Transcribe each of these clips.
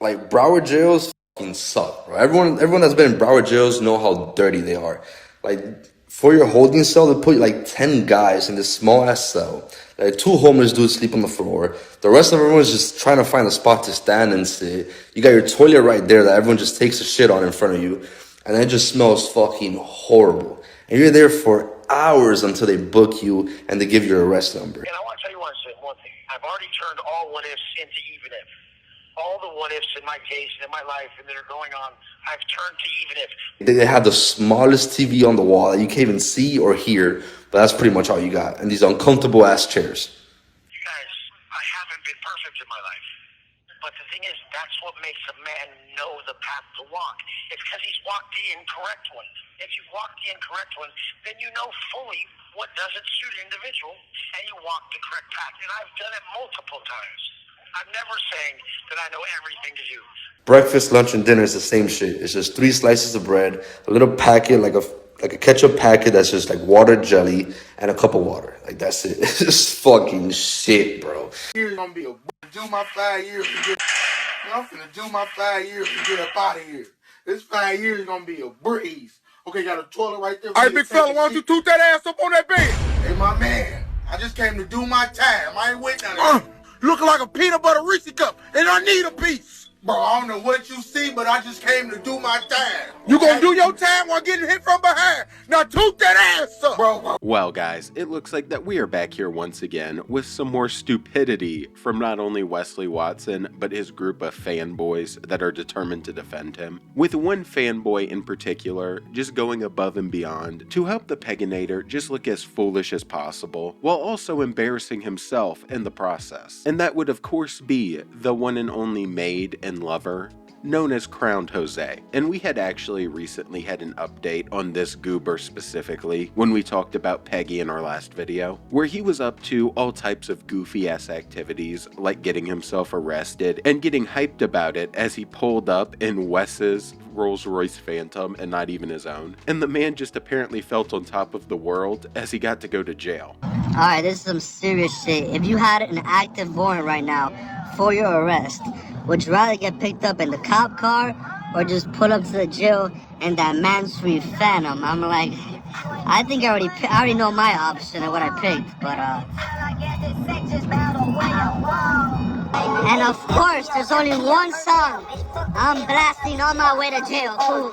Like, Broward jails fucking suck, bro. Everyone that's been in Broward jails know how dirty they are. Like, for your holding cell, they put like 10 guys in this small ass cell. Like, 2 homeless dudes sleep on the floor. The rest of everyone's just trying to find a spot to stand and sit. You got your toilet right there that everyone just takes a shit on in front of you, and it just smells fucking horrible. And you're there for hours until they book you and they give you your arrest number. And I want to tell you one thing. I've already turned all what ifs into even if. All the what ifs in my case and in my life and that are going on, I've turned to even if. They have the smallest TV on the wall that you can't even see or hear, but that's pretty much all you got. And these uncomfortable ass chairs. You guys, I haven't been perfect in my life. But the thing is, that's what makes a man know the path to walk. It's because he's walked the incorrect one. If you've walked the incorrect one, then you know fully what doesn't suit an individual, and you walk the correct path. And I've done it multiple times. I'm never saying that I know everything to do. Breakfast, lunch, and dinner is the same shit. It's just 3 slices of bread, a little packet, like a ketchup packet that's just like water, jelly, and a cup of water. Like, that's it. It's just fucking shit, bro. Here's gonna be do my 5 years to get. I'm finna do my 5 years to get up out of here. This 5 years gonna be a breeze. Okay, got a toilet right there. All right, big fella, why don't you toot that ass up on that bed? Hey, my man, I just came to do my time. I ain't with none of that. Looking like a peanut butter Reese cup, and I need a piece. Bro, I don't know what you see, but I just came to do my time. You gonna do your time while getting hit from behind. Now toot that ass up. Bro. Well, guys, it looks like that we are back here once again with some more stupidity from not only Wesley Watson, but his group of fanboys that are determined to defend him. With one fanboy in particular just going above and beyond to help the Peganator just look as foolish as possible, while also embarrassing himself in the process. And that would of course be the one and only Maid and lover, known as Crowned Jose. And we had actually recently had an update on this goober specifically when we talked about Peggy in our last video, where he was up to all types of goofy ass activities like getting himself arrested and getting hyped about it as he pulled up in Wes's Rolls Royce Phantom and not even his own. And the man just apparently felt on top of the world as he got to go to jail. Alright, this is some serious shit. If you had an active warrant right now for your arrest, would you rather get picked up in the cop car or just put up to the jail in that Mansfield Phantom? I'm like, I think I already know my option and what I picked, but and of course, there's only one song I'm blasting on my way to jail, too.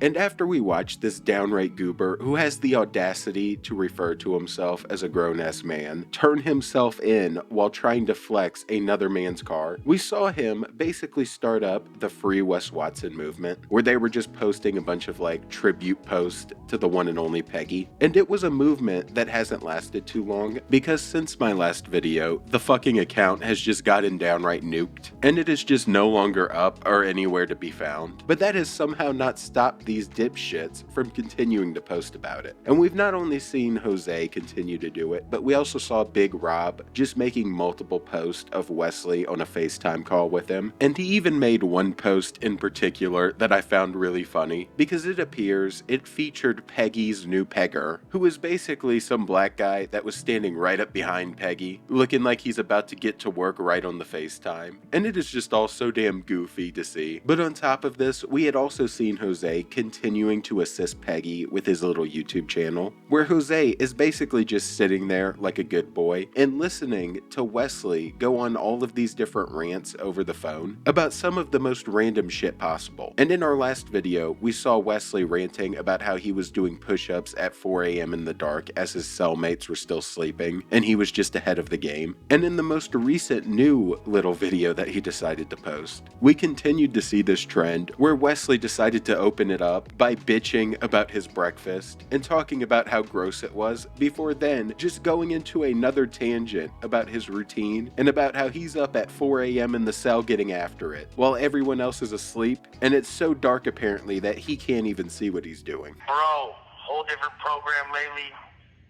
And after we watched this downright goober who has the audacity to refer to himself as a grown-ass man turn himself in while trying to flex another man's car, we saw him basically start up the Free Wes Watson movement, where they were just posting a bunch of like tribute posts to the one and only Peggy. And it was a movement that hasn't lasted too long, because since my last video, the fucking account has just gotten downright nuked, and it is just no longer up or anywhere to be found. But that has somehow not stopped these dipshits from continuing to post about it. And we've not only seen Jose continue to do it, but we also saw Big Rob just making multiple posts of Wesley on a FaceTime call with him. And he even made one post in particular that I found really funny, because it appears it featured Peggy's new pegger, who is basically some black guy that was standing right up behind Peggy, looking like he's about to get to work right on the FaceTime. And it is just all so damn goofy to see. But on top of this, we had also seen Jose continuing to assist Peggy with his little YouTube channel, where Jose is basically just sitting there like a good boy and listening to Wesley go on all of these different rants over the phone about some of the most random shit possible. And in our last video, we saw Wesley ranting about how he was doing push-ups at 4 a.m. in the dark as his cellmates were still sleeping, and he was just ahead of the game. And in the most recent new little video that he decided to post, we continued to see this trend where Wesley decided to open it up by bitching about his breakfast and talking about how gross it was, before then just going into another tangent about his routine and about how he's up at 4 a.m. in the cell getting after it while everyone else is asleep, and it's so dark apparently that he can't even see what he's doing. Bro, whole different program lately,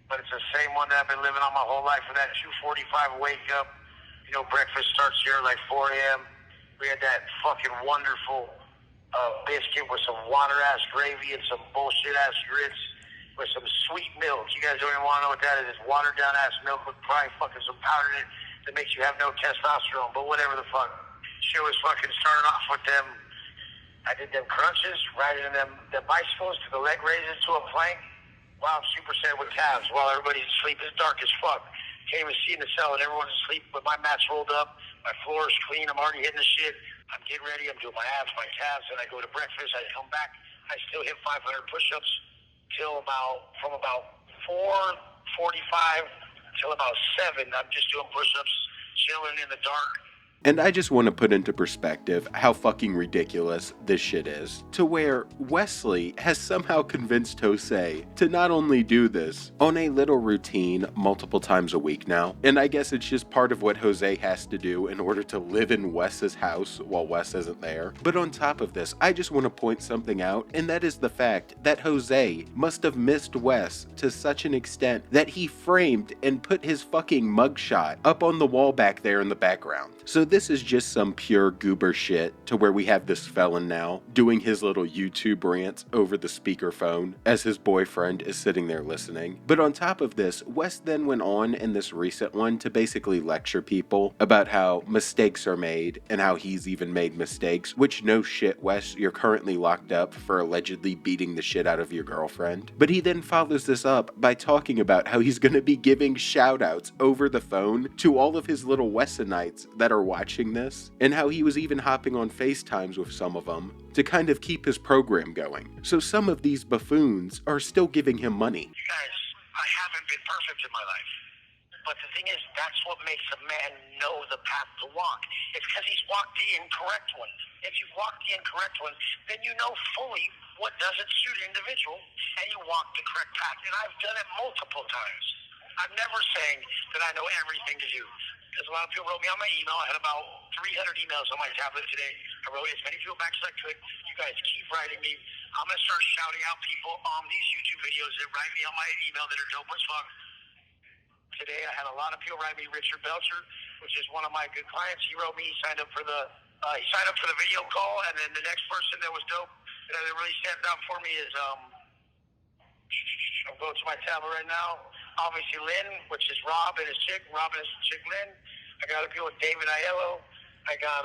but it's the same one that I've been living on my whole life. For that 2:45 wake up, you know, breakfast starts here like 4 a.m. We had that fucking wonderful biscuit with some water-ass gravy and some bullshit-ass grits with some sweet milk. You guys don't even want to know what that is. It's watered-down-ass milk with probably fucking some powder in it that makes you have no testosterone, but whatever the fuck. Shit was fucking starting off with them. I did them crunches, riding them bicycles to the leg raises to a plank. Wow, superset with calves while everybody's asleep. It's dark as fuck. Can't even see in the cell and everyone's asleep, but my mat's rolled up. My floor is clean. I'm already hitting the shit. I'm getting ready. I'm doing my abs, my calves, and I go to breakfast. I come back. I still hit 500 push-ups from about 4:45 till about 7. I'm just doing push-ups, chilling in the dark. And I just want to put into perspective how fucking ridiculous this shit is, to where Wesley has somehow convinced Jose to not only do this on a little routine multiple times a week now, and I guess it's just part of what Jose has to do in order to live in Wes's house while Wes isn't there. But on top of this, I just want to point something out, and that is the fact that Jose must have missed Wes to such an extent that he framed and put his fucking mugshot up on the wall back there in the background. So this is just some pure goober shit to where we have this felon now doing his little YouTube rants over the speakerphone as his boyfriend is sitting there listening. But on top of this, Wes then went on in this recent one to basically lecture people about how mistakes are made and how he's even made mistakes, which no shit, Wes, you're currently locked up for allegedly beating the shit out of your girlfriend. But he then follows this up by talking about how he's going to be giving shout outs over the phone to all of his little Wessonites that are watching this, and how he was even hopping on FaceTimes with some of them to kind of keep his program going. So some of these buffoons are still giving him money. You guys, I haven't been perfect in my life. But the thing is, that's what makes a man know the path to walk. It's because he's walked the incorrect one. If you've walked the incorrect one, then you know fully what doesn't suit an individual, and you walk the correct path. And I've done it multiple times. I'm never saying that I know everything to do. Because a lot of people wrote me on my email. I had about 300 emails on my tablet today. I wrote as many people back as I could. You guys keep writing me. I'm going to start shouting out people on these YouTube videos that write me on my email that are dope as fuck. Today I had a lot of people write me. Richard Belcher, which is one of my good clients. He wrote me. He signed up for the video call. And then the next person that was dope that really stands out for me is I'm going to my tablet right now. Obviously Lynn, which is Rob and his chick Lynn. I got a people with David Aiello. I got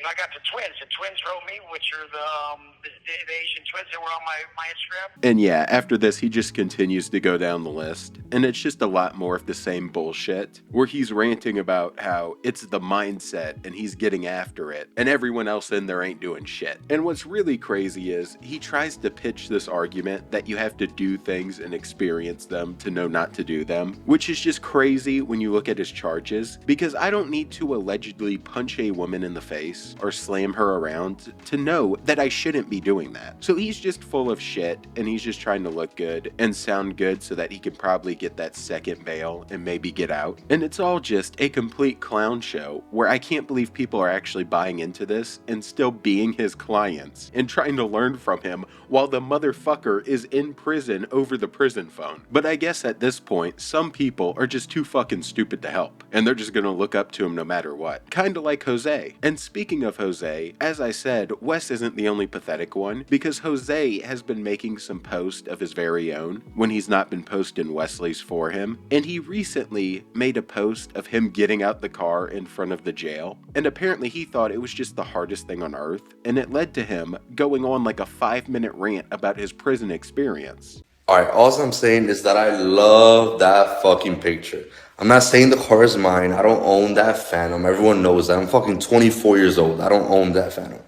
I got the twins. The twins wrote me, which are the Asian twins that were on my Instagram. And yeah, after this, he just continues to go down the list. And it's just a lot more of the same bullshit, where he's ranting about how it's the mindset and he's getting after it, and everyone else in there ain't doing shit. And what's really crazy is he tries to pitch this argument that you have to do things and experience them to know not to do them, which is just crazy when you look at his charges, because I don't need to allegedly punch a woman in the face or slam her around to know that I shouldn't be doing that. So he's just full of shit, and he's just trying to look good and sound good so that he can probably get that second bail and maybe get out. And it's all just a complete clown show where I can't believe people are actually buying into this and still being his clients and trying to learn from him while the motherfucker is in prison over the prison phone. But I guess at this point, some people are just too fucking stupid to help, and they're just gonna look up to him no matter what. Kinda like Jose. And speaking of Jose, as I said, Wes isn't the only pathetic one, because Jose has been making some posts of his very own when he's not been posting Wesley's for him, and he recently made a post of him getting out the car in front of the jail, and apparently he thought it was just the hardest thing on earth, and it led to him going on like a 5-minute rant about his prison experience. Alright, all I'm saying is that I love that fucking picture. I'm not saying the car is mine. I don't own that Phantom. Everyone knows that. I'm fucking 24 years old. I don't own that Phantom.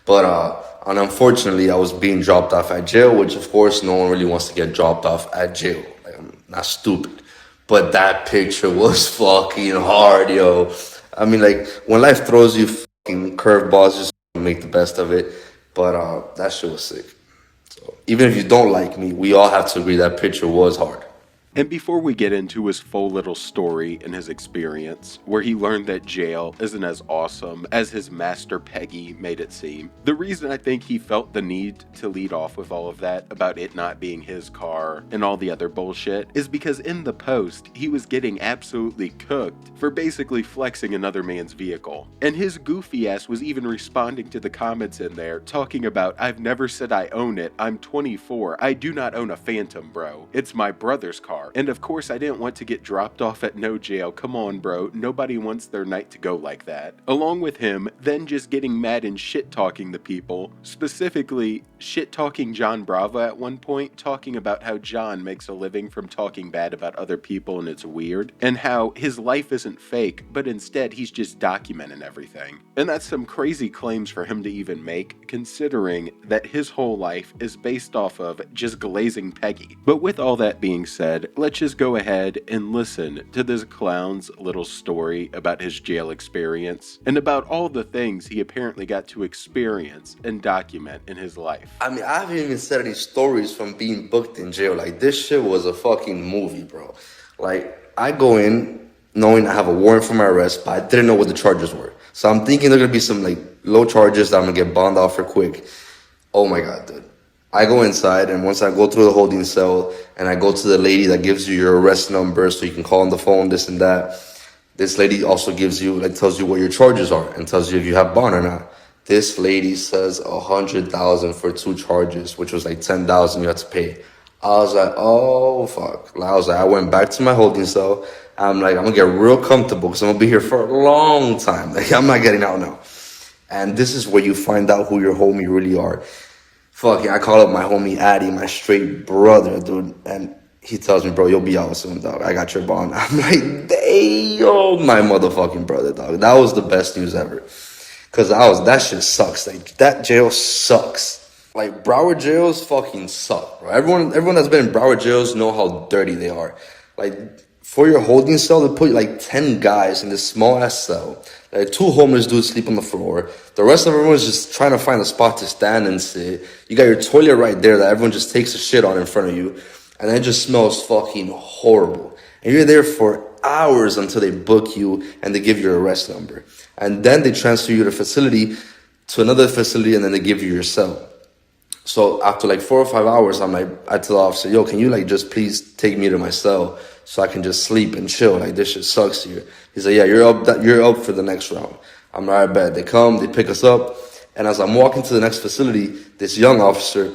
But and unfortunately, I was being dropped off at jail, which of course no one really wants to get dropped off at jail. Like, I'm not stupid. But that picture was fucking hard, yo. I mean, like, when life throws you fucking curveballs, just make the best of it. But that shit was sick. So even if you don't like me, we all have to agree that picture was hard. And before we get into his full little story and his experience, where he learned that jail isn't as awesome as his master Peggy made it seem, the reason I think he felt the need to lead off with all of that about it not being his car and all the other bullshit is because in the post, he was getting absolutely cooked for basically flexing another man's vehicle. And his goofy ass was even responding to the comments in there, talking about, "I've never said I own it, I'm 24, I do not own a Phantom, bro. It's my brother's car." car. And of course, I didn't want to get dropped off at no jail. Come on, bro. Nobody wants their night to go like that. Along with him, then just getting mad and shit-talking the people, specifically shit-talking John Bravo at one point, talking about how John makes a living from talking bad about other people and it's weird, and how his life isn't fake, but instead he's just documenting everything. And that's some crazy claims for him to even make, considering that his whole life is based off of just glazing Peggy. But with all that being said, let's just go ahead and listen to this clown's little story about his jail experience, and about all the things he apparently got to experience and document in his life. I mean, I haven't even said any stories from being booked in jail. Like, this shit was a fucking movie, bro. Like, I go in knowing I have a warrant for my arrest, but I didn't know what the charges were. So I'm thinking they're gonna be some, like, low charges that I'm gonna get bonded off for quick. Oh my God, dude. I go inside, and once I go through the holding cell, and I go to the lady that gives you your arrest number so you can call on the phone, this and that, this lady also gives you, like, tells you what your charges are and tells you if you have bond or not. This lady says $100,000 for 2 charges, which was like $10,000 you had to pay. I was like, oh fuck. I went back to my holding cell. I'm like, I'm gonna get real comfortable because I'm gonna be here for a long time. Like, I'm not getting out now. And this is where you find out who your homie really are. Fucking, I call up my homie Addy, my straight brother, dude, and he tells me, bro, you'll be out soon, dog. I got your bond. I'm like, damn, my motherfucking brother, dog. That was the best news ever. Cause that shit sucks. Like, that jail sucks. Like, Broward jails fucking suck, bro. Everyone that's been in Broward jails know how dirty they are. Like, for your holding cell, they put like 10 guys in this small ass cell. Like, 2 homeless dudes sleep on the floor. The rest of everyone's just trying to find a spot to stand and sit. You got your toilet right there that everyone just takes a shit on in front of you. And it just smells fucking horrible. And you're there for hours until they book you and they give you your arrest number. And then they transfer you to facility, to another facility, and then they give you your cell. So after like 4 or 5 hours, I tell the officer, yo, can you like just please take me to my cell so I can just sleep and chill? Like, this shit sucks here. He's like, yeah, you're up for the next round. I'm like, all right, bet. They come, they pick us up. And as I'm walking to the next facility, this young officer,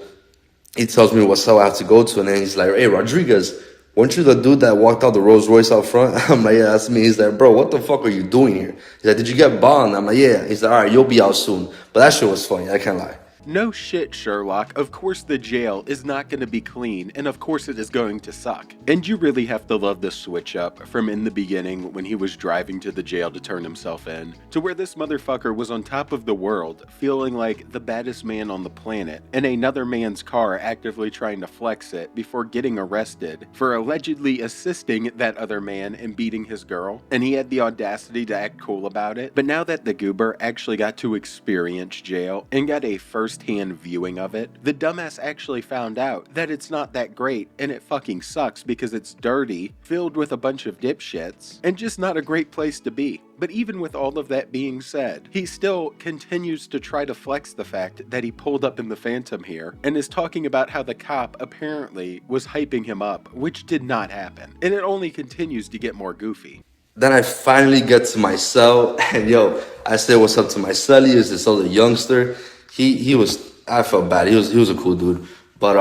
he tells me what cell I have to go to. And then he's like, hey, Rodriguez, weren't you the dude that walked out the Rolls Royce out front? I'm like, yeah, that's me. He's like, bro, what the fuck are you doing here? He's like, did you get bond? I'm like, yeah. He's like, all right, you'll be out soon. But that shit was funny. I can't lie. No shit, Sherlock. Of course the jail is not going to be clean, and of course it is going to suck. And you really have to love the switch up from in the beginning when he was driving to the jail to turn himself in, to where this motherfucker was on top of the world, feeling like the baddest man on the planet, in another man's car actively trying to flex it before getting arrested for allegedly assisting that other man in beating his girl. And he had the audacity to act cool about it. But now that the goober actually got to experience jail and got a first-hand viewing of it, the dumbass actually found out that it's not that great and it fucking sucks because it's dirty, filled with a bunch of dipshits, and just not a great place to be. But even with all of that being said, he still continues to try to flex the fact that he pulled up in the Phantom here and is talking about how the cop apparently was hyping him up, which did not happen. And it only continues to get more goofy. Then I finally get to my cell, and yo, I say what's up to my cellie, is this other youngster. He was, I felt bad. He was a cool dude. But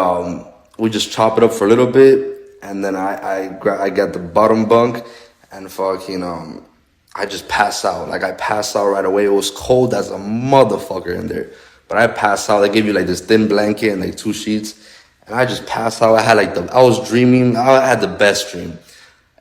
we just chop it up for a little bit, and then I get the bottom bunk, and fucking I just pass out. Like, I passed out right away. It was cold as a motherfucker in there. But I passed out. They gave you like this thin blanket and like 2 sheets. And I just passed out. I had like I was dreaming. I had the best dream.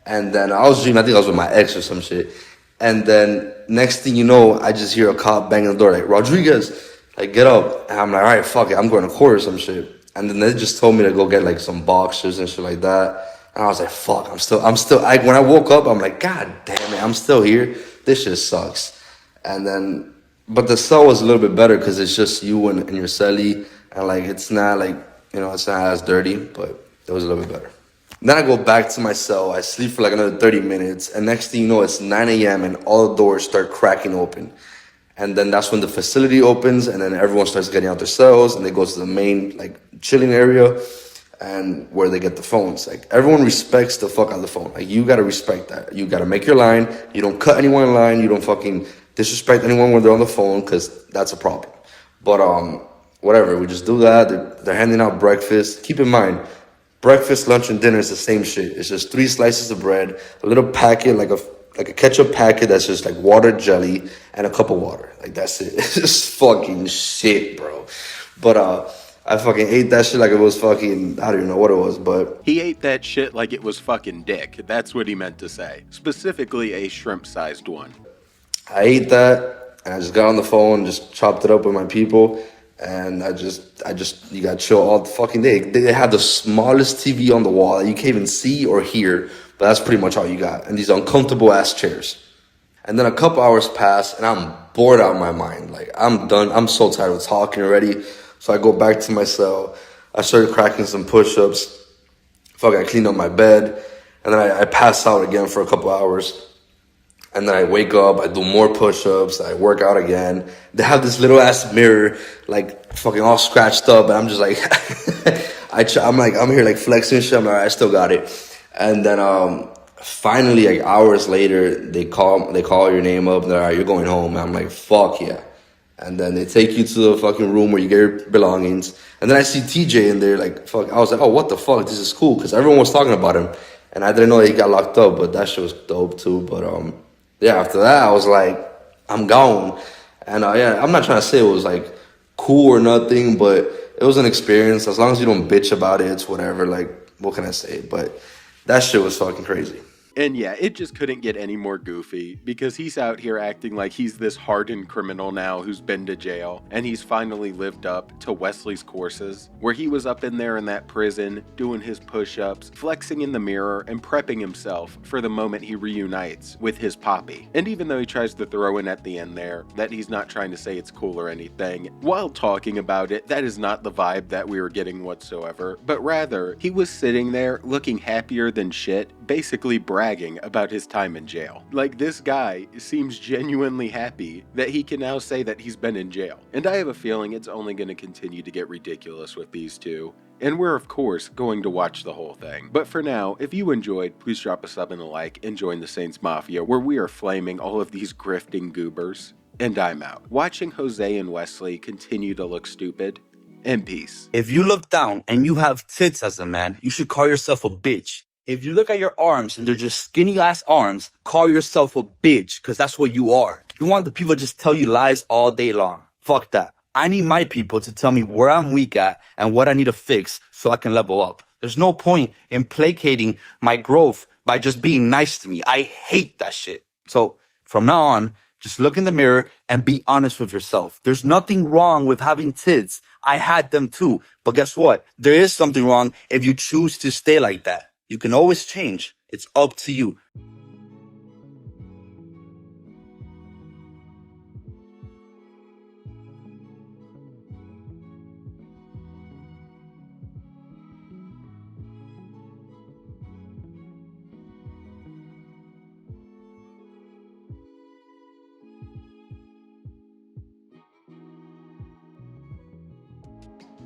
And then I was dreaming, I think I was with my ex or some shit. And then next thing you know, I just hear a cop banging the door like, Rodriguez, like, get up. And I'm like, all right, fuck it. I'm going to court or some shit. And then they just told me to go get like some boxers and shit like that. And I was like, fuck, when I woke up, I'm like, God damn it, I'm still here. This shit sucks. And then, but the cell was a little bit better because it's just you and your cellie. And like, it's not like, you know, it's not as dirty, but it was a little bit better. Then I go back to my cell. I sleep for like another 30 minutes. And next thing you know, it's 9 a.m. and all the doors start cracking open. And then that's when the facility opens, and then everyone starts getting out their cells, and they go to the main, like, chilling area, and where they get the phones. Like, everyone respects the fuck out of the phone. Like, you gotta respect that. You gotta make your line. You don't cut anyone in line. You don't fucking disrespect anyone when they're on the phone, because that's a problem. But, whatever. We just do that. They're handing out breakfast. Keep in mind, Breakfast, lunch, and dinner is the same shit. It's just 3 slices of bread, a little packet, like a ketchup packet that's just like water, jelly, and a cup of water. Like that's it. It's just fucking shit, bro. But I fucking ate that shit like it was fucking, I don't even know what it was, but He ate that shit like it was fucking dick. That's what he meant to say. Specifically a shrimp-sized one. I ate that, and I just got on the phone, just chopped it up with my people, and you got chill all the fucking day. They had the smallest TV on the wall that you can't even see or hear, but that's pretty much all you got. And these uncomfortable ass chairs. And then a couple hours pass, and I'm bored out of my mind. Like, I'm done. I'm so tired of talking already. So I go back to my cell. I started cracking some push-ups. I cleaned up my bed. And then I pass out again for a couple hours. And then I wake up, I do more push-ups, I work out again. They have this little ass mirror, like fucking all scratched up, and I'm just like, I'm here like flexing shit. I'm like, I still got it. And then finally, like hours later, they call your name up, and they're like, you're going home. And I'm like, fuck yeah. And then they take you to the fucking room where you get your belongings. And then I see TJ in there, like, fuck. I was like, oh, what the fuck? This is cool, because everyone was talking about him. And I didn't know he got locked up, but that shit was dope too. But yeah, after that, I was like, I'm gone. And yeah, I'm not trying to say it was like cool or nothing, but it was an experience. As long as you don't bitch about it, it's whatever. Like, what can I say? But that shit was fucking crazy. And yeah, it just couldn't get any more goofy, because he's out here acting like he's this hardened criminal now who's been to jail, and he's finally lived up to Wesley's courses, where he was up in there in that prison, doing his push-ups, flexing in the mirror, and prepping himself for the moment he reunites with his poppy. And even though he tries to throw in at the end there that he's not trying to say it's cool or anything, while talking about it, that is not the vibe that we were getting whatsoever, but rather, he was sitting there looking happier than shit, basically bragging about his time in jail. Like, this guy seems genuinely happy that he can now say that he's been in jail. And I have a feeling it's only going to continue to get ridiculous with these two. And we're, of course, going to watch the whole thing. But for now, if you enjoyed, please drop a sub and a like and join the Saints Mafia, where we are flaming all of these grifting goobers. And I'm out. Watching Jose and Wesley continue to look stupid. And peace. If you look down and you have tits as a man, you should call yourself a bitch. If you look at your arms and they're just skinny ass arms, call yourself a bitch, because that's what you are. You want the people to just tell you lies all day long. Fuck that. I need my people to tell me where I'm weak at and what I need to fix so I can level up. There's no point in placating my growth by just being nice to me. I hate that shit. So from now on, just look in the mirror and be honest with yourself. There's nothing wrong with having tits. I had them too. But guess what? There is something wrong if you choose to stay like that. You can always change. It's up to you.